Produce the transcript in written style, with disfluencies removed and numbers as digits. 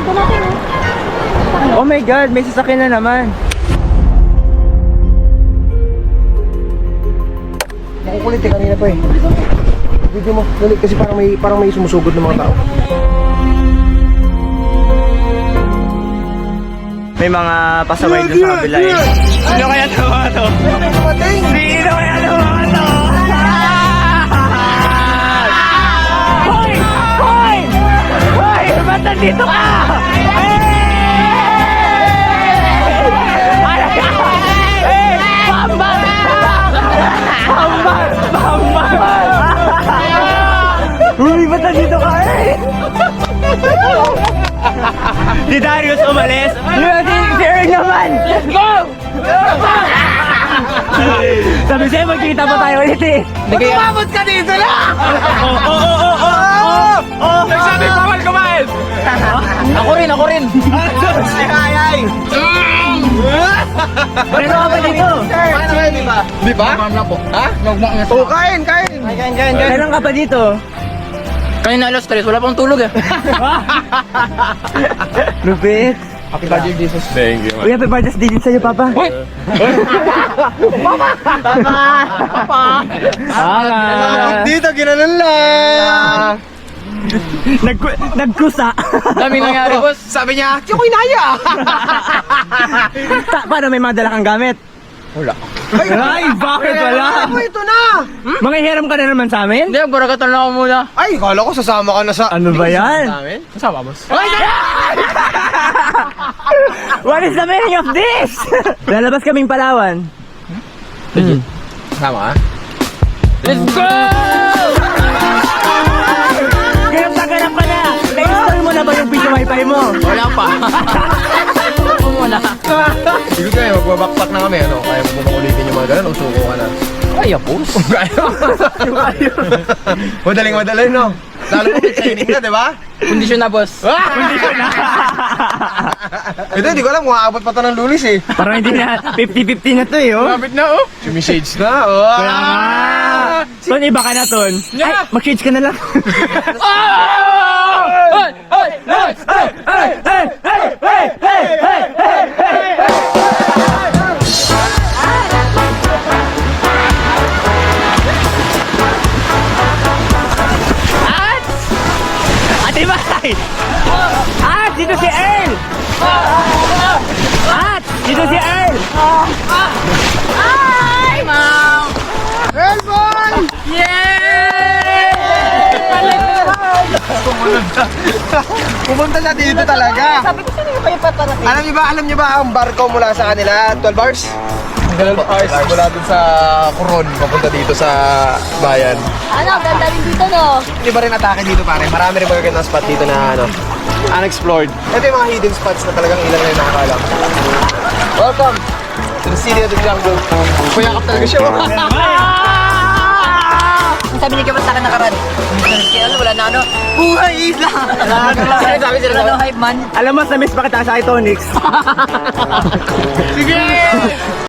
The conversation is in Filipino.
Ito natin, Oh my God, may sasakyan na naman. Makukulit eh, kanina pa eh. Video mo, dali, kasi parang may sumusugod ng mga tao. May mga pasaway doon sa kabila eh. Sino kaya ito mga to? Sino kaya ito mga to? Hoy! Hoy! Hoy! Ba't nandito ka? Bambar! Bambar! Bambar! Uy, ba't nandito ka eh? Si Darius umalis. Si Earl naman. Let's go! Sabi sa'yo, magkita pa tayo ulit eh. Umabot ka dito na! Nagsabi bawal kumain. Ako rin. Ay! Ano ka ba dito? Paano kayo, di ba? Di ba? Ha? Oo, kain! Kailan ka pa dito? Kanina alas 3, wala pang tulog eh. Lupit. Happy birthday, Jesus. Thank you. Uy, happy birthday din sa'yo, Papa. Hoy! Dito, ginanon lang! Nagkusa. Daming nangyari, boss. Sabi niya, "Di ko inaya!" Paano may mga dala kang gamit? Wala. Ay, bakit wala? Ito na! Mga hiram ka na naman sa amin? Hindi, baragatan lang ako muna. Ay, kala ko sasama ka na sa... Ano ba yan? Kasama, boss. What is the meaning of this? Lalabas kaming Palawan. Sama ka? Let's go! Ganap ka na! Na-install mo na ba yung video wifi mo? Wala pa. Ako muna. Sige kayo, magbabakpak na kami, ano? Kaya mo ulitin yung mga ganun, usuko ka na. Kaya, boss. Madaling, no? Lalo mo training na, di ba? Kondisyon na, boss. Ito, hindi ko alam kung aabot pa ito ng lulis eh. Parang hindi na, 50-50 na to eh, oh. Kapit na, oh. Sumi-shades na, oh. Kaya nga. Ton, iba ka na, Ton. Ay, mag-shades ka na lang. Hey! Hey! Ate Bay! At, dito si Earl! At, dito si Earl! Hi, ma'am! Earl boy! Yay! Pumunta siya dito talaga. Sabi ko sino yung kayo paparating? Alam niyo ba ang barko mula sa kanila? 12 hours? 12 hours mula dun sa Coron, papunta dito sa bayan. Ano, ganda rin dito, no? Iba rin atake dito pare. Marami rin magagandang spot dito na ano, unexplored. Ito yung mga hidden spots na talagang ilan na yung nakakalam. Welcome to the city of the jungle. Kuyakap talaga siya. Ang sabi niya sa akin nakaraan. Kaya wala na ano. Buhay isla! Sabi sila no hype man. Alam mo, sa miss pa kita sa Itonix. Sige!